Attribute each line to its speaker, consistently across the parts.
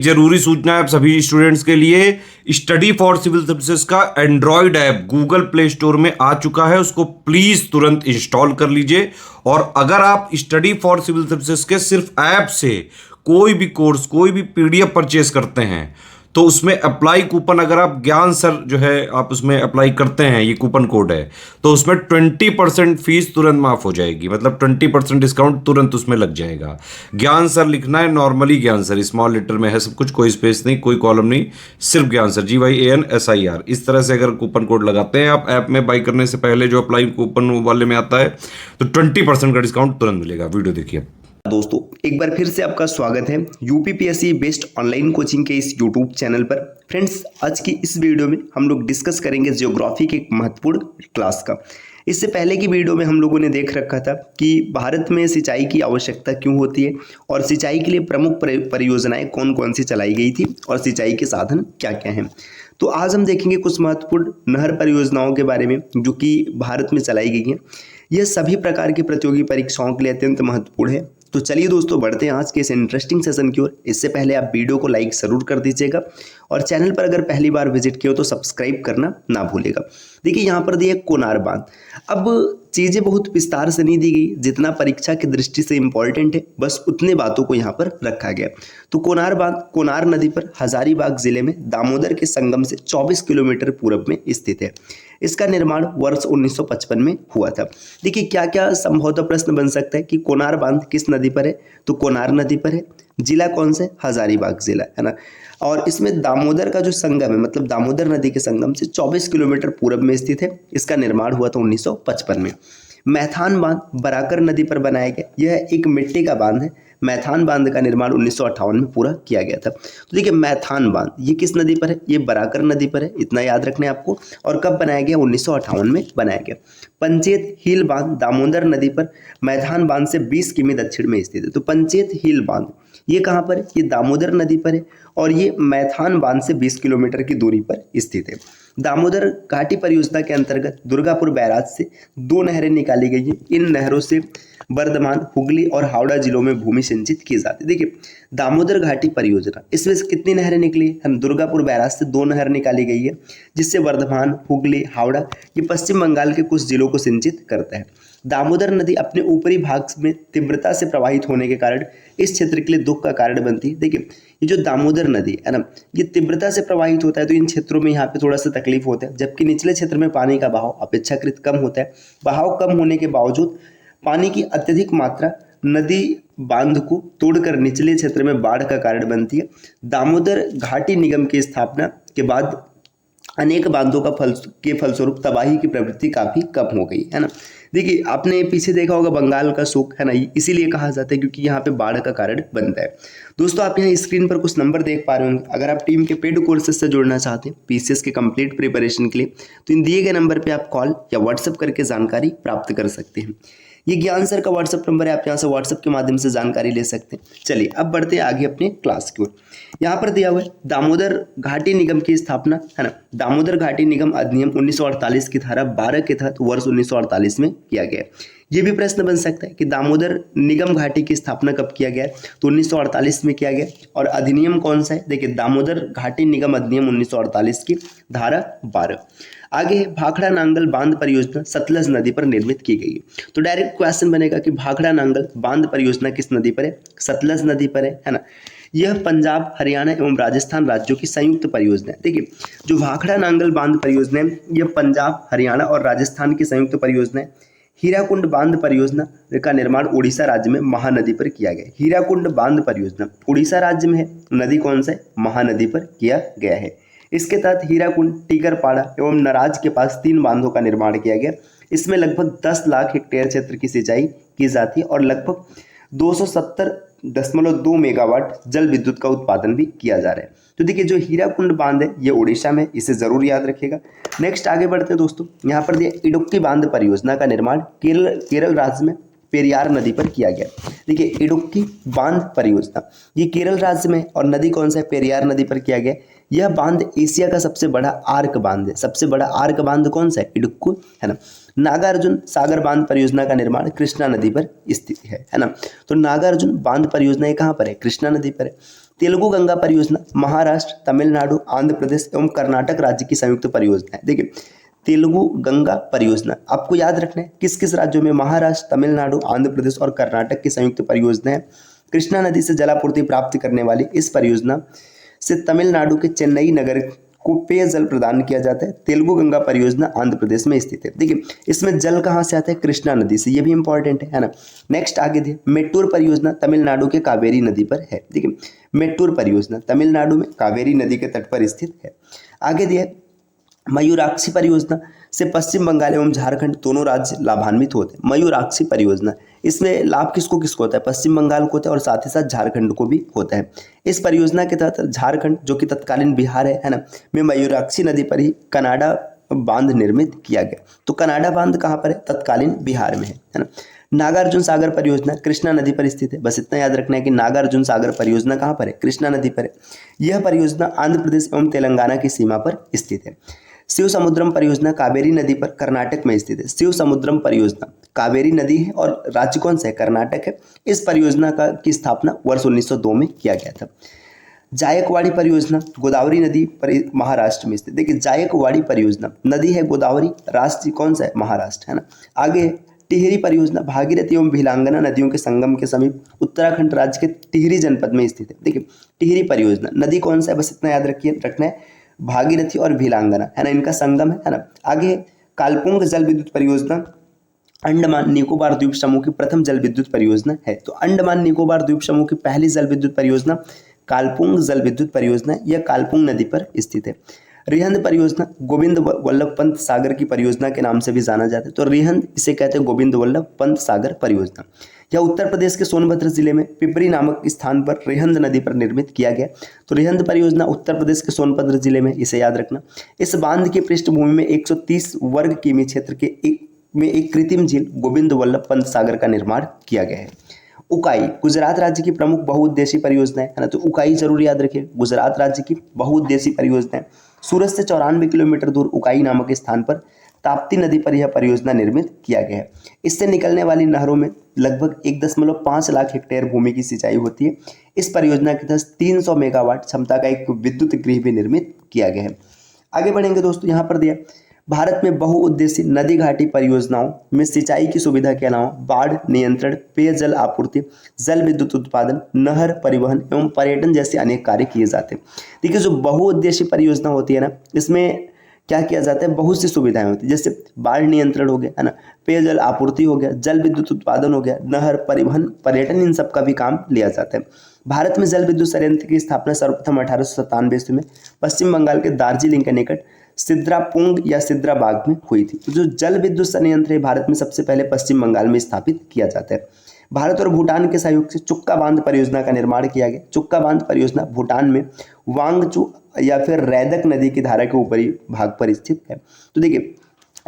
Speaker 1: जरूरी सूचना है आप सभी स्टूडेंट्स के लिए। स्टडी फॉर सिविल सर्विसेज का Android app Google play store में आ चुका है, उसको प्लीज तुरंत इंस्टॉल कर लीजिए। और अगर आप स्टडी फॉर सिविल सर्विसेज के सिर्फ ऐप से कोई भी कोर्स, कोई भी पीडीएफ परचेस करते हैं तो उसमें अप्लाई कूपन, अगर आप ज्ञान सर जो है आप उसमें अप्लाई करते हैं, ये कूपन कोड है, तो उसमें 20% फीस तुरंत माफ हो जाएगी। मतलब 20% डिस्काउंट तुरंत उसमें लग जाएगा। ज्ञान सर लिखना है, नॉर्मली ज्ञान सर, स्मॉल लेटर में है सब कुछ, कोई स्पेस नहीं, कोई कॉलम नहीं, सिर्फ ज्ञान सर, GYANSIR। इस तरह से अगर कूपन कोड लगाते हैं आप ऐप में बाई करने से पहले, जो अप्लाई कूपन वाले में आता है, तो 20% का डिस्काउंट तुरंत मिलेगा। वीडियो देखिए।
Speaker 2: दोस्तों एक बार फिर से आपका स्वागत है यूपीपीएससी बेस्ड ऑनलाइन कोचिंग के इस यूट्यूब चैनल पर। फ्रेंड्स, आज की इस वीडियो में हम लोग डिस्कस करेंगे ज्योग्राफी के एक महत्वपूर्ण क्लास का। इससे पहले की वीडियो में हम लोगों ने देख रखा था कि भारत में सिंचाई की आवश्यकता क्यों होती है और सिंचाई के लिए प्रमुख परियोजनाएं कौन कौन सी चलाई गई थी और सिंचाई के साधन क्या क्या हैं। तो आज हम देखेंगे कुछ महत्वपूर्ण नहर परियोजनाओं के बारे में जो कि भारत में चलाई गई हैं। यह सभी प्रकार की प्रतियोगी परीक्षाओं के लिए अत्यंत महत्वपूर्ण है। तो चलिए दोस्तों, बढ़ते हैं आज के इस इंटरेस्टिंग सेशन की ओर। इससे पहले आप वीडियो को लाइक जरूर कर दीजिएगा और चैनल पर अगर पहली बार विजिट किया हो तो सब्सक्राइब करना ना भूलिएगा। देखिए यहाँ पर दिया कोनार बांध। अब चीज़ें बहुत विस्तार से नहीं दी गई, जितना परीक्षा की दृष्टि से इम्पोर्टेंट है बस उतने बातों को यहाँ पर रखा गया। तो कोनार बांध कोनार नदी पर हजारीबाग जिले में दामोदर के संगम से 24 किलोमीटर पूर्व में स्थित है। इसका निर्माण वर्ष 1955 में हुआ था। देखिए क्या क्या संभवतः प्रश्न बन सकता है कि कोनार बांध किस नदी पर है, तो कोनार नदी पर है। जिला कौन सा है? हजारीबाग जिला, है ना। और इसमें दामोदर का जो संगम है, मतलब दामोदर नदी के संगम से 24 किलोमीटर पूर्व में स्थित है। इसका निर्माण हुआ था 1955 में। मैथान बांध बराकर नदी पर बनाया गया। यह एक मिट्टी का बांध है। मैथान बांध का निर्माण 1958 में पूरा किया गया था। तो देखिए मैथान बांध ये किस नदी पर है? ये बराकर नदी पर है, इतना याद रखना है आपको। और कब बनाया गया? 1958 में बनाया गया। पंचेत हिल बांध दामोदर नदी पर मैथान बांध से 20 किमी दक्षिण में स्थित है। तो पंचेत हिल बांध ये कहाँ पर है? ये दामोदर नदी पर है और ये मैथान बांध से 20 किलोमीटर की दूरी पर स्थित है। दामोदर घाटी परियोजना के अंतर्गत दुर्गापुर बैराज से 2 नहरें निकाली गई हैं। इन नहरों से बर्धमान, हुगली और हावड़ा जिलों में भूमि सिंचित की जाती है। देखिए दामोदर घाटी परियोजना, इसमें से कितनी नहरें निकली है? दुर्गापुर बैराज से 2 नहर निकाली गई है, जिससे वर्धमान, हुगली, हावड़ा ये पश्चिम बंगाल के कुछ जिलों को सिंचित करता है। दामोदर नदी अपने ऊपरी भाग में तीव्रता से प्रवाहित होने के कारण इस क्षेत्र के लिए दुख का कारण बनती है। देखिए ये जो दामोदर नदी है ना, ये तीव्रता से प्रवाहित होता है तो इन क्षेत्रों में यहाँ पे थोड़ा सा तकलीफ होता है, जबकि निचले क्षेत्र में पानी का बहाव अपेक्षाकृत कम होता है। बहाव कम होने के बावजूद पानी की अत्यधिक मात्रा नदी बांध को तोड़कर निचले क्षेत्र में बाढ़ का कारण बनती है। दामोदर घाटी निगम की स्थापना के बाद अनेक बांधों का फलस्वरूप तबाही की प्रवृत्ति काफी कम हो गई, है ना। देखिए आपने पीछे देखा होगा बंगाल का सूख, है ना, इसीलिए कहा जाता है क्योंकि यहाँ पे बाढ़ का कारण बनता है। दोस्तों आप यहाँ स्क्रीन पर कुछ नंबर देख पा रहे होंगे। अगर आप टीम के पेड कोर्सेज से जुड़ना चाहते हैं पीसीएस के कंप्लीट प्रिपरेशन के लिए, तो इन दिए गए नंबर पे आप कॉल या व्हाट्सएप करके जानकारी प्राप्त कर सकते हैं। ये ज्ञान सर का व्हाट्सएप नंबर है, आप यहाँ से व्हाट्सएप के माध्यम से जानकारी ले सकते हैं। चलिए अब बढ़ते हैं आगे अपने क्लास की ओर। यहाँ पर दिया हुआ है दामोदर घाटी निगम की स्थापना, है ना। दामोदर घाटी निगम अधिनियम 1948 की धारा 12 के तहत वर्ष 1948 में किया गया। ये भी प्रश्न बन सकता है कि दामोदर निगम घाटी की स्थापना कब किया गया? तो 1948 में किया गया। और अधिनियम कौन सा है? देखिए दामोदर घाटी निगम अधिनियम 1948 की धारा 12। आगे है भाखड़ा नांगल बांध परियोजना सतलज नदी पर निर्मित की गई है। तो डायरेक्ट क्वेश्चन बनेगा कि भाखड़ा नांगल बांध परियोजना किस नदी पर है? सतलज नदी पर है ना। यह पंजाब, हरियाणा एवं राजस्थान राज्यों की संयुक्त परियोजना है। देखिए जो भाखड़ा नांगल बांध परियोजना है यह पंजाब, हरियाणा और राजस्थान की संयुक्त परियोजना है। हीराकुंड बांध परियोजना का निर्माण उड़ीसा राज्य में महानदी पर किया गया। हीराकुंड बांध परियोजना उड़ीसा राज्य में है, नदी कौन सा है? महानदी पर किया गया है। इसके तहत हीराकुंड, टीकरपाड़ा एवं नराज के पास 3 बांधों का निर्माण किया गया। इसमें लगभग 10 लाख हेक्टेयर क्षेत्र की सिंचाई की जाती है और लगभग 270.2 मेगावाट जल विद्युत का उत्पादन भी किया जा रहा है। तो देखिए जो हीराकुंड बांध है ये उड़ीसा में, इसे जरूर याद रखिएगा। नेक्स्ट आगे बढ़ते हैं दोस्तों। यहाँ पर दिया इडुक्की बांध परियोजना का निर्माण केरल राज्य में पेरियार नदी पर किया गया। देखिए इडुक्की बांध परियोजना ये केरल राज्य में और नदी कौन सा है? पेरियार नदी पर किया गया। यह बांध एशिया का सबसे बड़ा आर्क बांध है। सबसे बड़ा आर्क बांध कौन सा है? इडुक्की, है ना। नागार्जुन सागर बांध परियोजना का निर्माण कृष्णा नदी पर स्थित है ना। तो नागार्जुन बांध परियोजना कहाँ पर है? कृष्णा नदी पर है। तेलुगु गंगा परियोजना महाराष्ट्र, तमिलनाडु, आंध्र प्रदेश एवं कर्नाटक राज्य की संयुक्त परियोजना है। देखिए तेलुगु गंगा परियोजना आपको याद रखना है किस किस राज्यों में, महाराष्ट्र, तमिलनाडु, आंध्र प्रदेश और कर्नाटक की संयुक्त परियोजना है। कृष्णा नदी से जलापूर्ति प्राप्त करने वाली इस परियोजना से तमिलनाडु के चेन्नई नगर को पेयजल प्रदान किया जाता है। तेलुगु गंगा परियोजना आंध्र प्रदेश में स्थित है। देखिए इसमें जल कहाँ से आता है, कृष्णा नदी से, ये भी इंपॉर्टेंट है ना। नेक्स्ट आगे देखिए मेट्टूर परियोजना तमिलनाडु के कावेरी नदी पर है। देखिए मेट्टूर परियोजना तमिलनाडु में कावेरी नदी के तट पर स्थित है। आगे दिए मयूराक्षी परियोजना से पश्चिम बंगाल एवं झारखंड दोनों राज्य लाभान्वित होते हैं। मयूराक्षी परियोजना, इसमें लाभ किसको किसको होता है, पश्चिम बंगाल को होता है और साथ ही साथ झारखंड को भी होता है। इस परियोजना के तहत झारखंड जो कि तत्कालीन बिहार है ना, में मयूराक्षी नदी पर ही कनाडा बांध निर्मित किया गया। तो कनाडा बांध कहाँ पर है, तत्कालीन बिहार में है ना। नागार्जुन सागर परियोजना कृष्णा नदी पर स्थित है। बस इतना याद रखना है कि नागार्जुन सागर परियोजना कहाँ पर है, कृष्णा नदी पर है। यह परियोजना आंध्र प्रदेश एवं तेलंगाना की सीमा पर स्थित है। शिव समुद्रम परियोजना कावेरी नदी पर कर्नाटक में स्थित है। शिव समुद्रम परियोजना कावेरी नदी है और राज्य कौन सा है, कर्नाटक है। इस परियोजना की स्थापना वर्ष 1902 में किया गया था। जायकवाड़ी परियोजना गोदावरी नदी पर महाराष्ट्र में स्थित। देखिए जायकवाड़ी परियोजना नदी है गोदावरी, राज्य कौन सा है, महाराष्ट्र है ना। आगे टिहरी परियोजना भागीरथी एवं भिलांगना नदियों के संगम के समीप उत्तराखंड राज्य के टिहरी जनपद में स्थित है। देखिए टिहरी परियोजना नदी कौन सा है, बस इतना याद रखना है, भागीरथी और भिलांगना है ना, इनका संगम है ना। आगे कालपुंग जल विद्युत परियोजना अंडमान निकोबार द्वीप समूह की प्रथम जल विद्युत परियोजना है। तो अंडमान निकोबार द्वीप समूह की पहली जल विद्युत परियोजना कालपुंग जल विद्युत परियोजना, यह कालपुंग नदी पर स्थित है। रिहंद परियोजना गोविंद वल्लभ पंत सागर की परियोजना के नाम से भी जाना जाता है। तो रिहंद इसे कहते हैं गोविंद वल्लभ पंत सागर परियोजना। यह उत्तर प्रदेश के सोनभद्र जिले में पिपरी नामक स्थान पर रिहंद नदी पर निर्मित किया गया। तो रिहंद परियोजना उत्तर प्रदेश के सोनभद्र जिले में, इसे याद रखना। इस बांध की पृष्ठभूमि में 130 वर्ग किमी क्षेत्र के एक कृत्रिम झील गोविंद वल्लभ पंत सागर का निर्माण किया गया है। उकाई गुजरात राज्य की प्रमुख बहुउद्देशीय परियोजना है ना, तो उकाई जरूर याद रखिए, गुजरात राज्य की बहुउद्देशीय परियोजना है। सूरत से 94 किलोमीटर दूर उकाई नामक स्थान पर ताप्ती नदी पर यह परियोजना निर्मित किया गया है। इससे निकलने वाली नहरों में लगभग 1.5 लाख हेक्टेयर भूमि की सिंचाई होती है। इस परियोजना के तहत 300 मेगावाट क्षमता का एक विद्युत गृह भी निर्मित किया गया है। आगे बढ़ेंगे दोस्तों, यहाँ पर दिया भारत में बहुउद्देशीय नदी घाटी परियोजनाओं में सिंचाई की सुविधा के अलावा बाढ़ नियंत्रण, पेयजल आपूर्ति, जल विद्युत उत्पादन, नहर परिवहन एवं पर्यटन जैसे अनेक कार्य किए जाते हैं। देखिए जो बहुउद्देशीय परियोजना होती है ना, इसमें क्या किया जाता है, बहुत सी सुविधाएं होती है, जैसे बाढ़ नियंत्रण हो गया है ना, पेयजल आपूर्ति हो गया, जल विद्युत उत्पादन हो गया, नहर परिवहन पर्यटन, इन सब का भी काम लिया जाता है। भारत में जल विद्युत संयंत्र की स्थापना सर्वप्रथम 1897 में पश्चिम बंगाल के दार्जिलिंग के निकट सिद्रापुंग या सिद्राबाग में हुई थी। तो जो जल विद्युत संयंत्र है भारत में सबसे पहले पश्चिम बंगाल में स्थापित किया जाता है। भारत और भूटान के सहयोग से चुक्का बांध परियोजना का निर्माण किया गया। चुक्का बांध परियोजना भूटान में वांगचू या फिर रैदक नदी की धारा के ऊपरी भाग पर स्थित है। तो देखिए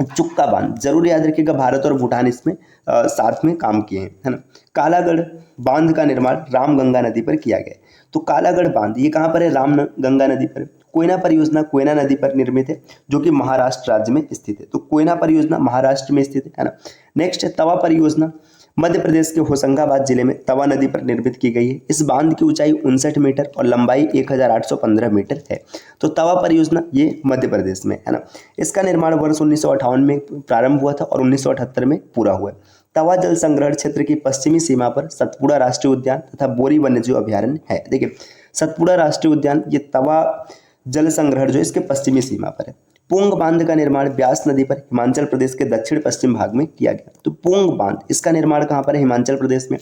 Speaker 2: चुक्का बांध जरूर याद रखिएगा, भारत और भूटान इसमें साथ में काम किए हैं, है ना। कालागढ़ बांध का निर्माण रामगंगा नदी पर किया गया। तो कालागढ़ बांध ये कहाँ पर है, रामगंगा नदी पर। कोयना परियोजना कोयना नदी पर निर्मित है, जो कि महाराष्ट्र राज्य में स्थित है। तो कोयना परियोजना महाराष्ट्र में स्थित है ना। नेक्स्ट है तवा परियोजना, मध्य प्रदेश के होशंगाबाद जिले में तवा नदी पर निर्मित की गई है। इस बांध की ऊंचाई 59 मीटर और लंबाई 1815 मीटर है। तो तवा परियोजना ये मध्य प्रदेश में है ना। इसका निर्माण वर्ष 1958 में प्रारंभ हुआ था और 1978 में पूरा हुआ। तवा जल संग्रहण क्षेत्र की पश्चिमी सीमा पर सतपुड़ा राष्ट्रीय उद्यान तथा बोरी वन्यजीव अभयारण्य है। देखिए सतपुड़ा राष्ट्रीय उद्यान ये तवा जल संग्रहण जो इसके पश्चिमी सीमा पर है। पोंग बांध का निर्माण ब्यास नदी पर हिमाचल प्रदेश के दक्षिण पश्चिम भाग में किया गया। तो पोंग बांध इसका निर्माण कहाँ पर है, हिमाचल प्रदेश में।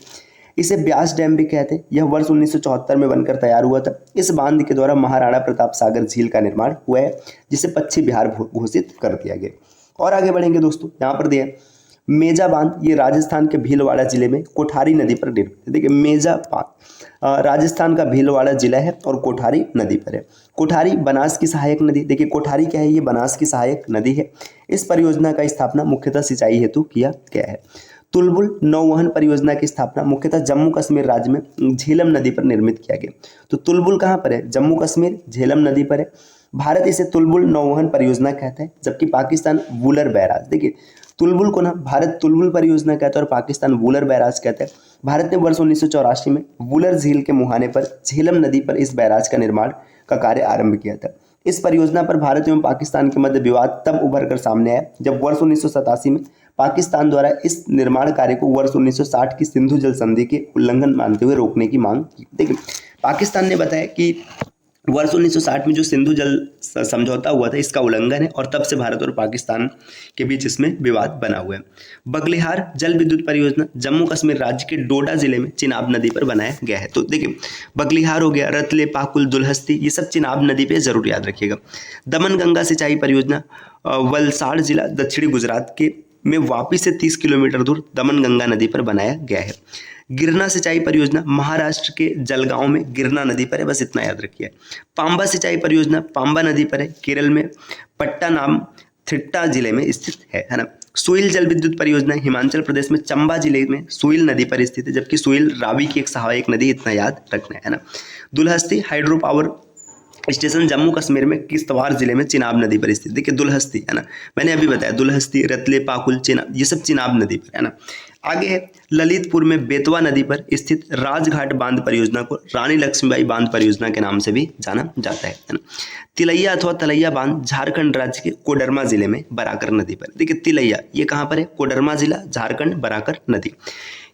Speaker 2: इसे ब्यास डैम भी कहते हैं। यह वर्ष 1974 में बनकर तैयार हुआ था। इस बांध के द्वारा महाराणा प्रताप सागर झील का निर्माण हुआ है, जिसे पश्चिमी बिहार घोषित कर दिया गया। और आगे बढ़ेंगे दोस्तों, यहाँ पर दिया मेजा बांध ये राजस्थान के भीलवाड़ा जिले में कोठारी नदी पर निर्मित है। देखिए मेजा बांध राजस्थान का भीलवाड़ा जिला है और कोठारी नदी पर है। कोठारी बनास की सहायक नदी, देखिए कोठारी क्या है, ये बनास की सहायक नदी है। इस परियोजना का स्थापना मुख्यतः सिंचाई हेतु किया गया है। तुलबुल नौवहन परियोजना की स्थापना मुख्यतः जम्मू कश्मीर राज्य में झेलम नदी पर निर्मित किया गया। तो तुलबुल कहाँ पर है, जम्मू कश्मीर झेलम नदी पर है। भारत इसे तुलबुल नौवहन परियोजना कहता है, जबकि पाकिस्तान वूलर बैराज, देखिए तुलबुल को ना भारत तुलबुल परियोजना कहता है और पाकिस्तान वूलर बैराज कहता है। भारत ने वर्ष 1984 में वुलर झील के मुहाने पर झेलम नदी पर इस बैराज का निर्माण का कार्य आरंभ किया था। इस परियोजना पर भारत एवं पाकिस्तान के मध्य विवाद तब उभर कर सामने आया जब वर्ष 1987 में पाकिस्तान द्वारा इस निर्माण कार्य को वर्ष 1960 की सिंधु जल संधि के उल्लंघन मानते हुए रोकने की मांग की। देखिए, पाकिस्तान ने बताया कि वर्ष 1960 में जो सिंधु जल समझौता हुआ था इसका उल्लंघन है और तब से भारत और पाकिस्तान के बीच इसमें विवाद बना हुआ है। बगलिहार जल विद्युत परियोजना जम्मू कश्मीर राज्य के डोडा जिले में चिनाब नदी पर बनाया गया है। तो देखिए, बगलिहार हो गया, रतले, पाकुल, दुलहस्ती, ये सब चिनाब नदी पे जरूर याद रखिएगा। दमन गंगा सिंचाई परियोजना वलसाड़ जिला दक्षिणी गुजरात के में वापी से 30 किलोमीटर दूर दमन गंगा नदी पर बनाया गया है। गिरना सिंचाई परियोजना महाराष्ट्र के जलगांव में गिरना नदी पर है, बस इतना याद रखिए। पांबा सिंचाई परियोजना पांबा नदी पर है, केरल में पट्टानाम थिट्टा जिले में स्थित है ना। सुइल जल विद्युत परियोजना हिमाचल प्रदेश में चंबा जिले में सुइल नदी पर स्थित है, जबकि सुइल रावी की एक सहायक नदी, इतना याद रखना है ना। Dulhasti hydro power station Jammu Kashmir में किश्तवाड़ जिले में चिनाब नदी पर स्थित। देखिए, दुलहस्ती है ना, मैंने अभी बताया, दुलहस्ती, रतले, पाकुल, चिनाब, ये सब चिनाब नदी पर है ना। आगे है ललितपुर में बेतवा नदी पर स्थित राजघाट बांध परियोजना को रानी लक्ष्मीबाई बांध परियोजना के नाम से भी जाना जाता है ना। तिलैया अथवा तलैया बांध झारखंड राज्य के कोडरमा जिले में बराकर नदी पर। देखिए, तिलैया ये कहाँ पर है? कोडरमा जिला, झारखंड, बराकर नदी।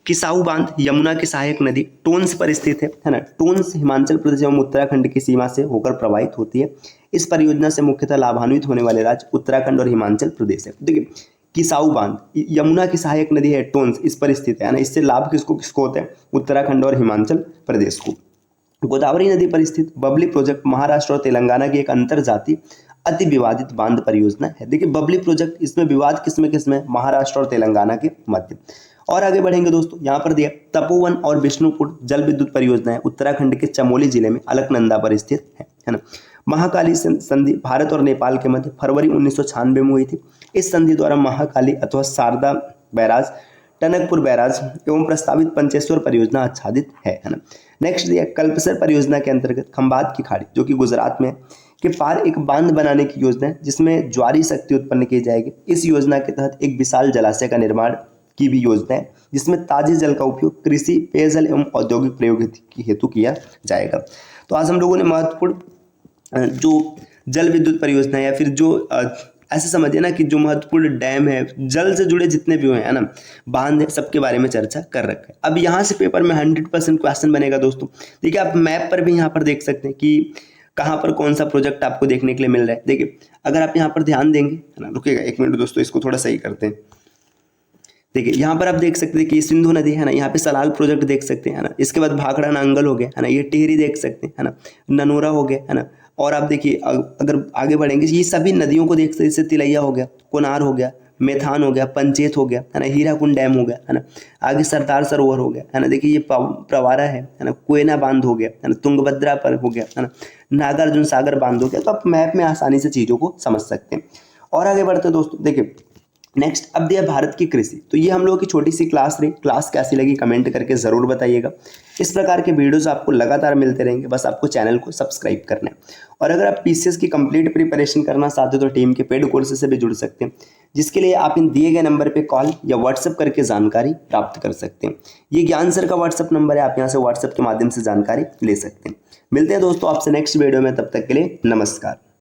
Speaker 2: किसाऊ बांध यमुना की सहायक नदी टोंस पर स्थित है ना। टोंस हिमाचल प्रदेश एवं उत्तराखंड की सीमा से होकर प्रवाहित होती है। इस परियोजना से मुख्यतः लाभान्वित होने वाले राज्य उत्तराखंड और हिमाचल प्रदेश है। देखिए, किसाऊ बांध यमुना की सहायक नदी है, टोंस इस पर स्थित है ना। इससे लाभ किसको किसको होता है? उत्तराखंड और हिमाचल प्रदेश को। गोदावरी नदी पर स्थित बबली प्रोजेक्ट महाराष्ट्र और तेलंगाना की एक अंतरजातीय अति विवादित बांध परियोजना है। देखिए, बबली प्रोजेक्ट, इसमें विवाद किसमें? महाराष्ट्र और तेलंगाना के मध्य। और आगे बढ़ेंगे दोस्तों, यहाँ पर दिया तपोवन और विष्णुपुर जल विद्युत परियोजना है उत्तराखंड के चमोली जिले में अलकनंदा पर स्थित है ना। महाकाली संधि भारत और नेपाल के मध्य फरवरी 1996 में हुई थी। इस संधि द्वारा महाकाली अथवा शारदा बैराज, टनकपुर बैराज एवं प्रस्तावित पंचेश्वर परियोजना आच्छादित है ना। नेक्स्ट दिया कल्पसर परियोजना के अंतर्गत खंबात की खाड़ी जो कि गुजरात में के पार एक बांध बनाने की योजना है जिसमें ज्वारी शक्ति उत्पन्न की जाएगी। इस योजना के तहत एक विशाल जलाशय का निर्माण की भी योजना है जिसमें ताजे जल का उपयोग कृषि, पेयजल एवं औद्योगिक प्रयोग हेतु किया जाएगा। तो आज हम लोगों ने महत्वपूर्ण जो जल विद्युत परियोजना या फिर जो ऐसे समझिए ना कि जो महत्वपूर्ण डैम है, जल से जुड़े जितने भी हुए हैं ना, बांध है, सबके बारे में चर्चा कर रखा है। अब यहाँ से पेपर में 100% क्वेश्चन बनेगा दोस्तों। देखिए, आप मैप पर भी यहाँ पर देख सकते हैं कि कहाँ पर कौन सा प्रोजेक्ट आपको देखने के लिए मिल रहा है। देखिए, अगर आप यहाँ पर ध्यान देंगे है ना, रुकिएगा एक मिनट दोस्तों, इसको थोड़ा सही करते हैं। देखिए, यहाँ पर आप देख सकते हैं कि सिंधु नदी है ना, यहाँ पे सलाल प्रोजेक्ट देख सकते हैं है ना। इसके बाद भाखड़ा नांगल हो गया है ना, ये टिहरी देख सकते हैं है ना, ननोरा हो गया है ना। और आप देखिए अगर आगे बढ़ेंगे, ये सभी नदियों को देख सकते हैं, जैसे तिलैया हो गया, कोनार हो गया, मेथान हो गया, पंचेत हो गया है ना, हीराकुंड डैम हो गया है ना, आगे सरदार सरोवर हो गया है ना। देखिए, ये प्रवारा है ना, कोयना बांध हो गया है ना, तुंगभद्रा पर हो गया है ना, नागार्जुन सागर बांध हो गया। तो आप मैप में आसानी से चीज़ों को समझ सकते हैं। और आगे बढ़ते हैं दोस्तों, देखिए नेक्स्ट अब दिया भारत की कृषि। तो ये हम लोगों की छोटी सी क्लास रही। क्लास कैसी लगी कमेंट करके ज़रूर बताइएगा। इस प्रकार के वीडियोस आपको लगातार मिलते रहेंगे, बस आपको चैनल को सब्सक्राइब करना है। और अगर आप पीसीएस की कंप्लीट प्रिपरेशन करना चाहते हो तो टीम के पेड कोर्सेज से भी जुड़ सकते हैं, जिसके लिए आप इन दिए गए नंबर पर कॉल या व्हाट्सएप करके जानकारी प्राप्त कर सकते हैं। ये ज्ञान सर का व्हाट्सएप नंबर है, आप यहाँ से व्हाट्सएप के माध्यम से जानकारी ले सकते हैं। मिलते हैं दोस्तों आपसे नेक्स्ट वीडियो में, तब तक के लिए नमस्कार।